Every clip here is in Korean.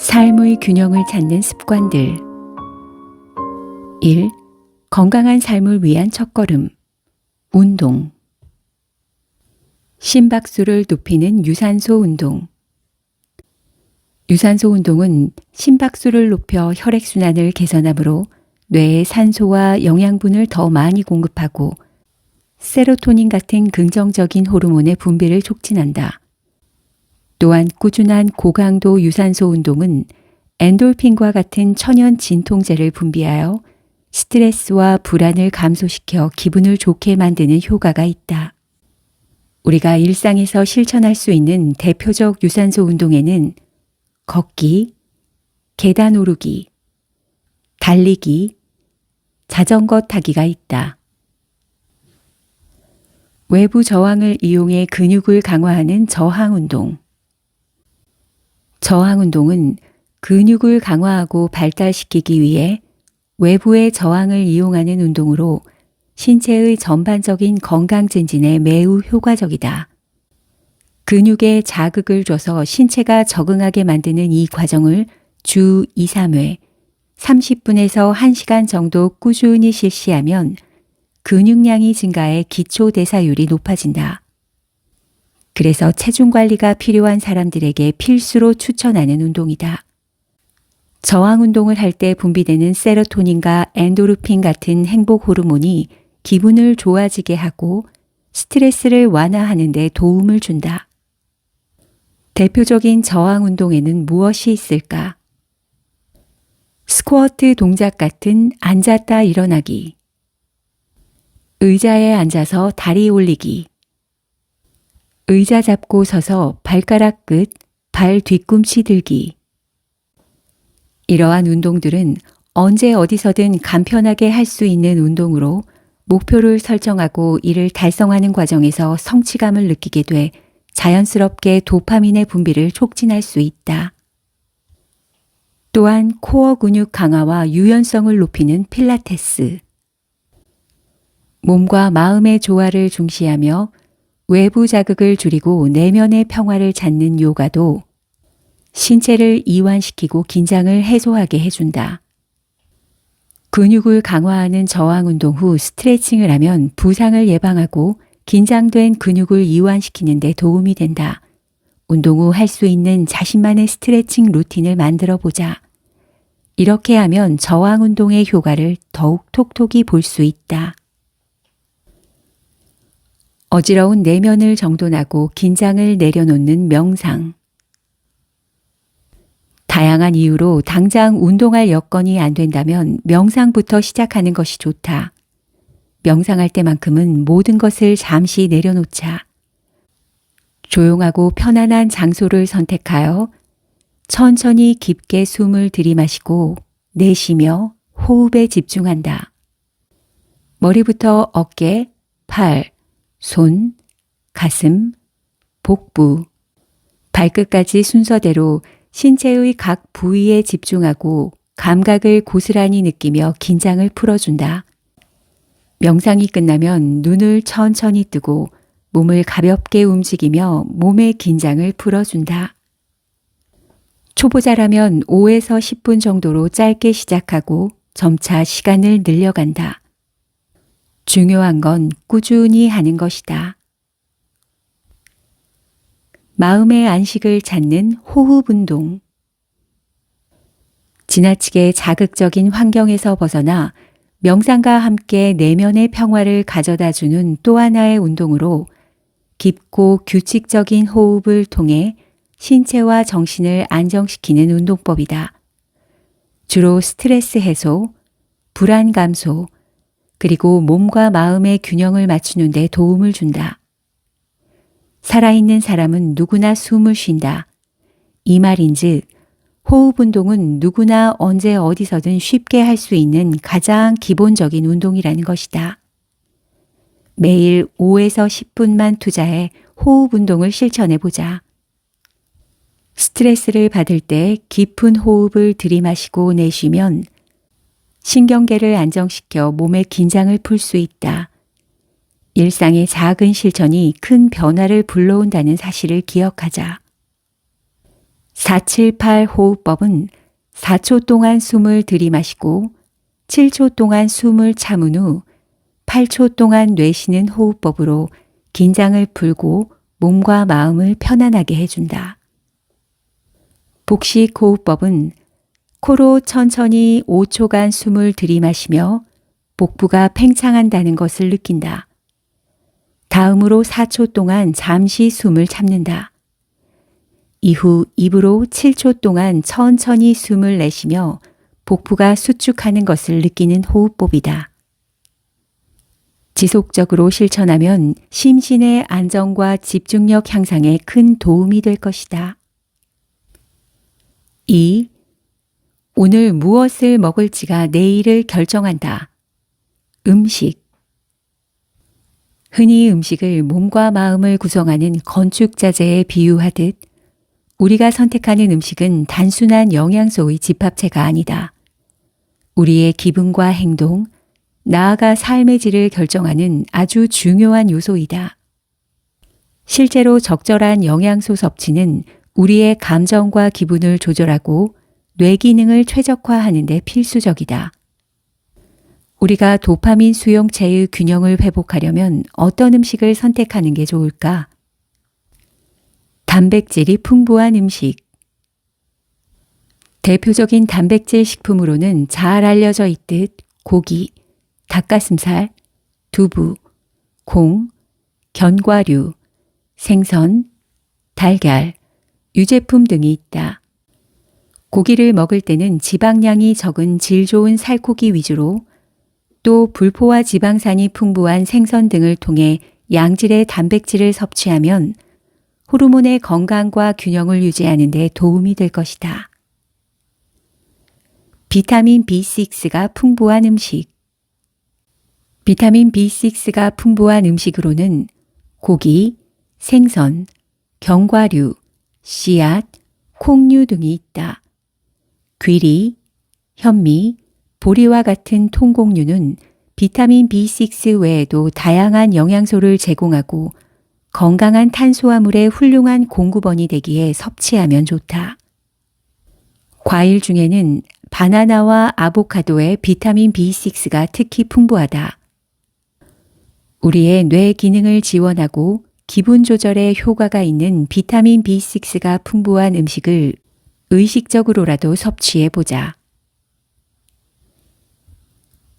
삶의 균형을 찾는 습관들. 1. 건강한 삶을 위한 첫걸음. 운동. 심박수를 높이는 유산소 운동. 유산소 운동은 심박수를 높여 혈액순환을 개선하므로 뇌에 산소와 영양분을 더 많이 공급하고 세로토닌 같은 긍정적인 호르몬의 분비를 촉진한다. 또한 꾸준한 고강도 유산소 운동은 엔돌핀과 같은 천연 진통제를 분비하여 스트레스와 불안을 감소시켜 기분을 좋게 만드는 효과가 있다. 우리가 일상에서 실천할 수 있는 대표적 유산소 운동에는 걷기, 계단 오르기, 달리기, 자전거 타기가 있다. 외부 저항을 이용해 근육을 강화하는 저항 운동. 저항 운동은 근육을 강화하고 발달시키기 위해 외부의 저항을 이용하는 운동으로 신체의 전반적인 건강 증진에 매우 효과적이다. 근육에 자극을 줘서 신체가 적응하게 만드는 이 과정을 주 2, 3회, 30분에서 1시간 정도 꾸준히 실시하면 근육량이 증가해 기초 대사율이 높아진다. 그래서 체중 관리가 필요한 사람들에게 필수로 추천하는 운동이다. 저항 운동을 할 때 분비되는 세로토닌과 엔도르핀 같은 행복 호르몬이 기분을 좋아지게 하고 스트레스를 완화하는 데 도움을 준다. 대표적인 저항 운동에는 무엇이 있을까? 스쿼트 동작 같은 앉았다 일어나기, 의자에 앉아서 다리 올리기, 의자 잡고 서서 발가락 끝, 발 뒤꿈치 들기. 이러한 운동들은 언제 어디서든 간편하게 할 수 있는 운동으로 목표를 설정하고 이를 달성하는 과정에서 성취감을 느끼게 돼 자연스럽게 도파민의 분비를 촉진할 수 있다. 또한 코어 근육 강화와 유연성을 높이는 필라테스. 몸과 마음의 조화를 중시하며 외부 자극을 줄이고 내면의 평화를 찾는 요가도 신체를 이완시키고 긴장을 해소하게 해준다. 근육을 강화하는 저항 운동 후 스트레칭을 하면 부상을 예방하고 긴장된 근육을 이완시키는 데 도움이 된다. 운동 후 할 수 있는 자신만의 스트레칭 루틴을 만들어 보자. 이렇게 하면 저항 운동의 효과를 더욱 톡톡히 볼 수 있다. 어지러운 내면을 정돈하고 긴장을 내려놓는 명상. 다양한 이유로 당장 운동할 여건이 안 된다면 명상부터 시작하는 것이 좋다. 명상할 때만큼은 모든 것을 잠시 내려놓자. 조용하고 편안한 장소를 선택하여 천천히 깊게 숨을 들이마시고 내쉬며 호흡에 집중한다. 머리부터 어깨, 팔, 손, 가슴, 복부, 발끝까지 순서대로 신체의 각 부위에 집중하고 감각을 고스란히 느끼며 긴장을 풀어준다. 명상이 끝나면 눈을 천천히 뜨고 몸을 가볍게 움직이며 몸의 긴장을 풀어준다. 초보자라면 5에서 10분 정도로 짧게 시작하고 점차 시간을 늘려간다. 중요한 건 꾸준히 하는 것이다. 마음의 안식을 찾는 호흡 운동. 지나치게 자극적인 환경에서 벗어나 명상과 함께 내면의 평화를 가져다 주는 또 하나의 운동으로 깊고 규칙적인 호흡을 통해 신체와 정신을 안정시키는 운동법이다. 주로 스트레스 해소, 불안 감소, 그리고 몸과 마음의 균형을 맞추는 데 도움을 준다. 살아있는 사람은 누구나 숨을 쉰다. 이 말인즉 호흡 운동은 누구나 언제 어디서든 쉽게 할 수 있는 가장 기본적인 운동이라는 것이다. 매일 5에서 10분만 투자해 호흡 운동을 실천해 보자. 스트레스를 받을 때 깊은 호흡을 들이마시고 내쉬면 신경계를 안정시켜 몸의 긴장을 풀 수 있다. 일상의 작은 실천이 큰 변화를 불러온다는 사실을 기억하자. 478 호흡법은 4초 동안 숨을 들이마시고 7초 동안 숨을 참은 후 8초 동안 내쉬는 호흡법으로 긴장을 풀고 몸과 마음을 편안하게 해준다. 복식 호흡법은 코로 천천히 5초간 숨을 들이마시며 복부가 팽창한다는 것을 느낀다. 다음으로 4초 동안 잠시 숨을 참는다. 이후 입으로 7초 동안 천천히 숨을 내쉬며 복부가 수축하는 것을 느끼는 호흡법이다. 지속적으로 실천하면 심신의 안정과 집중력 향상에 큰 도움이 될 것이다. 2. 오늘 무엇을 먹을지가 내일을 결정한다. 음식. 흔히 음식을 몸과 마음을 구성하는 건축자재에 비유하듯 우리가 선택하는 음식은 단순한 영양소의 집합체가 아니다. 우리의 기분과 행동, 나아가 삶의 질을 결정하는 아주 중요한 요소이다. 실제로 적절한 영양소 섭취는 우리의 감정과 기분을 조절하고 뇌 기능을 최적화하는 데 필수적이다. 우리가 도파민 수용체의 균형을 회복하려면 어떤 음식을 선택하는 게 좋을까? 단백질이 풍부한 음식. 대표적인 단백질 식품으로는 잘 알려져 있듯 고기, 닭가슴살, 두부, 콩, 견과류, 생선, 달걀, 유제품 등이 있다. 고기를 먹을 때는 지방량이 적은 질 좋은 살코기 위주로 또 불포화 지방산이 풍부한 생선 등을 통해 양질의 단백질을 섭취하면 호르몬의 건강과 균형을 유지하는 데 도움이 될 것이다. 비타민 B6가 풍부한 음식. 비타민 B6가 풍부한 음식으로는 고기, 생선, 견과류, 씨앗, 콩류 등이 있다. 귀리, 현미, 보리와 같은 통곡류는 비타민 B6 외에도 다양한 영양소를 제공하고 건강한 탄수화물의 훌륭한 공급원이 되기에 섭취하면 좋다. 과일 중에는 바나나와 아보카도의 비타민 B6가 특히 풍부하다. 우리의 뇌 기능을 지원하고 기분 조절에 효과가 있는 비타민 B6가 풍부한 음식을 의식적으로라도 섭취해보자.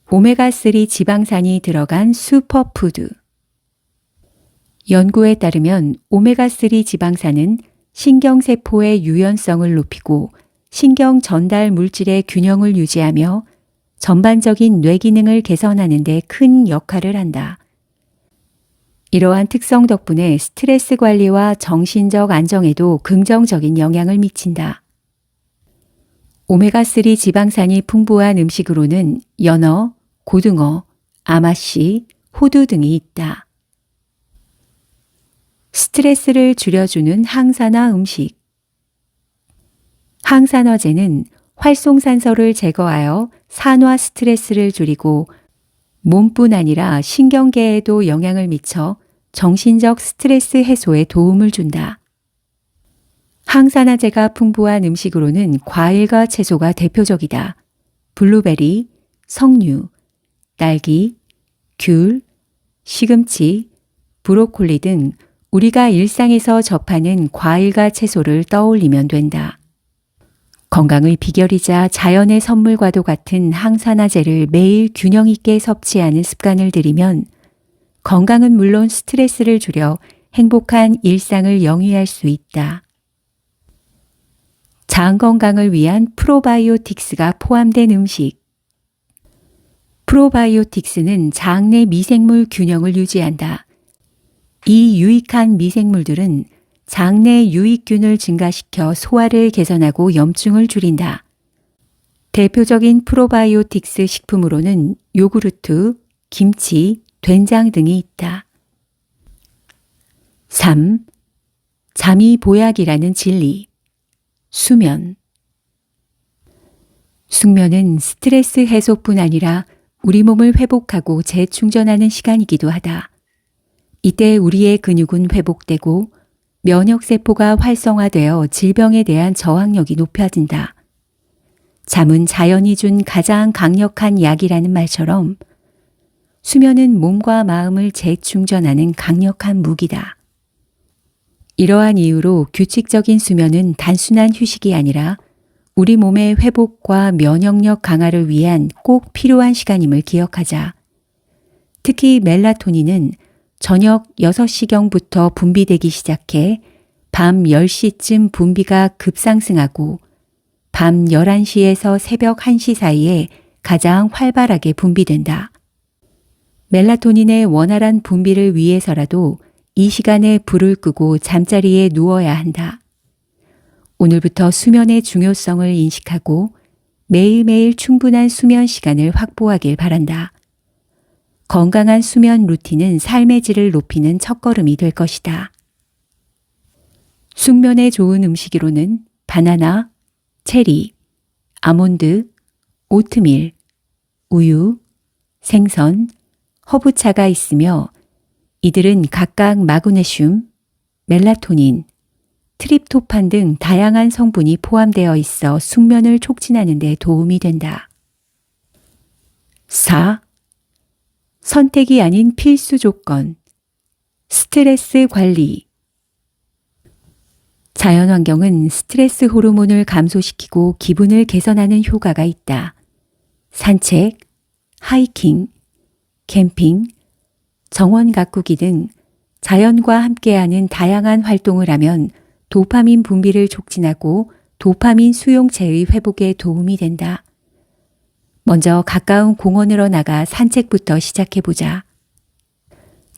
오메가3 지방산이 들어간 슈퍼푸드. 연구에 따르면 오메가3 지방산은 신경세포의 유연성을 높이고 신경 전달 물질의 균형을 유지하며 전반적인 뇌 기능을 개선하는 데 큰 역할을 한다. 이러한 특성 덕분에 스트레스 관리와 정신적 안정에도 긍정적인 영향을 미친다. 오메가3 지방산이 풍부한 음식으로는 연어, 고등어, 아마씨, 호두 등이 있다. 스트레스를 줄여주는 항산화 음식. 항산화제는 활성산소를 제거하여 산화 스트레스를 줄이고 몸뿐 아니라 신경계에도 영향을 미쳐 정신적 스트레스 해소에 도움을 준다. 항산화제가 풍부한 음식으로는 과일과 채소가 대표적이다. 블루베리, 석류, 딸기, 귤, 시금치, 브로콜리 등 우리가 일상에서 접하는 과일과 채소를 떠올리면 된다. 건강의 비결이자 자연의 선물과도 같은 항산화제를 매일 균형 있게 섭취하는 습관을 들이면 건강은 물론 스트레스를 줄여 행복한 일상을 영위할 수 있다. 장 건강을 위한 프로바이오틱스가 포함된 음식. 프로바이오틱스는 장 내 미생물 균형을 유지한다. 이 유익한 미생물들은 장내 유익균을 증가시켜 소화를 개선하고 염증을 줄인다. 대표적인 프로바이오틱스 식품으로는 요구르트, 김치, 된장 등이 있다. 3. 잠이 보약이라는 진리. 수면. 숙면은 스트레스 해소뿐 아니라 우리 몸을 회복하고 재충전하는 시간이기도 하다. 이때 우리의 근육은 회복되고 면역세포가 활성화되어 질병에 대한 저항력이 높아진다. 잠은 자연이 준 가장 강력한 약이라는 말처럼 수면은 몸과 마음을 재충전하는 강력한 무기다. 이러한 이유로 규칙적인 수면은 단순한 휴식이 아니라 우리 몸의 회복과 면역력 강화를 위한 꼭 필요한 시간임을 기억하자. 특히 멜라토닌은 저녁 6시경부터 분비되기 시작해 밤 10시쯤 분비가 급상승하고 밤 11시에서 새벽 1시 사이에 가장 활발하게 분비된다. 멜라토닌의 원활한 분비를 위해서라도 이 시간에 불을 끄고 잠자리에 누워야 한다. 오늘부터 수면의 중요성을 인식하고 매일매일 충분한 수면 시간을 확보하길 바란다. 건강한 수면 루틴은 삶의 질을 높이는 첫걸음이 될 것이다. 숙면에 좋은 음식으로는 바나나, 체리, 아몬드, 오트밀, 우유, 생선, 허브차가 있으며 이들은 각각 마그네슘, 멜라토닌, 트립토판 등 다양한 성분이 포함되어 있어 숙면을 촉진하는 데 도움이 된다. 4. 선택이 아닌 필수 조건. 스트레스 관리. 자연환경은 스트레스 호르몬을 감소시키고 기분을 개선하는 효과가 있다. 산책, 하이킹, 캠핑, 정원 가꾸기 등 자연과 함께하는 다양한 활동을 하면 도파민 분비를 촉진하고 도파민 수용체의 회복에 도움이 된다. 먼저 가까운 공원으로 나가 산책부터 시작해보자.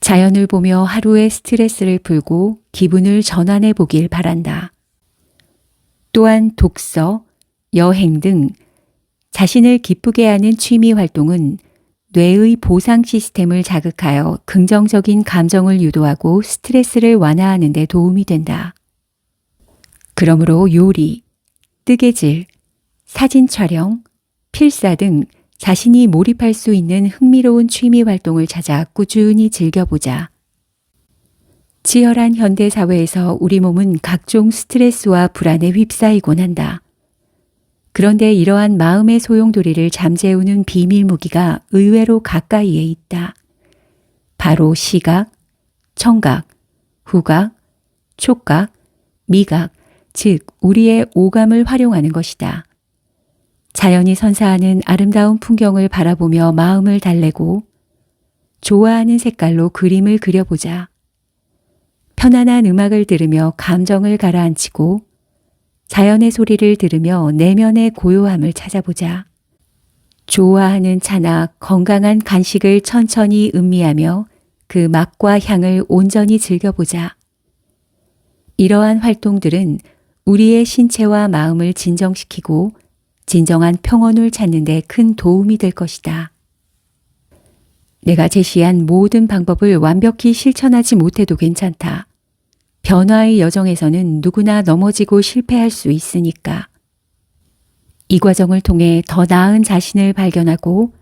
자연을 보며 하루의 스트레스를 풀고 기분을 전환해 보길 바란다. 또한 독서, 여행 등 자신을 기쁘게 하는 취미 활동은 뇌의 보상 시스템을 자극하여 긍정적인 감정을 유도하고 스트레스를 완화하는 데 도움이 된다. 그러므로 요리, 뜨개질, 사진 촬영, 필사 등 자신이 몰입할 수 있는 흥미로운 취미 활동을 찾아 꾸준히 즐겨보자. 치열한 현대사회에서 우리 몸은 각종 스트레스와 불안에 휩싸이곤 한다. 그런데 이러한 마음의 소용돌이를 잠재우는 비밀 무기가 의외로 가까이에 있다. 바로 시각, 청각, 후각, 촉각, 미각, 즉 우리의 오감을 활용하는 것이다. 자연이 선사하는 아름다운 풍경을 바라보며 마음을 달래고 좋아하는 색깔로 그림을 그려보자. 편안한 음악을 들으며 감정을 가라앉히고 자연의 소리를 들으며 내면의 고요함을 찾아보자. 좋아하는 차나 건강한 간식을 천천히 음미하며 그 맛과 향을 온전히 즐겨보자. 이러한 활동들은 우리의 신체와 마음을 진정시키고 진정한 평온을 찾는 데 큰 도움이 될 것이다. 내가 제시한 모든 방법을 완벽히 실천하지 못해도 괜찮다. 변화의 여정에서는 누구나 넘어지고 실패할 수 있으니까. 이 과정을 통해 더 나은 자신을 발견하고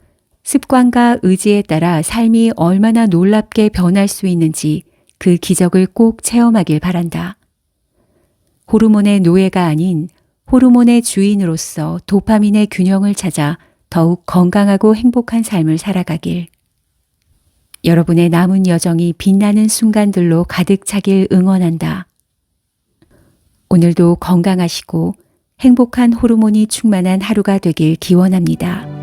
습관과 의지에 따라 삶이 얼마나 놀랍게 변할 수 있는지 그 기적을 꼭 체험하길 바란다. 호르몬의 노예가 아닌 호르몬의 주인으로서 도파민의 균형을 찾아 더욱 건강하고 행복한 삶을 살아가길. 여러분의 남은 여정이 빛나는 순간들로 가득 차길 응원한다. 오늘도 건강하시고 행복한 호르몬이 충만한 하루가 되길 기원합니다.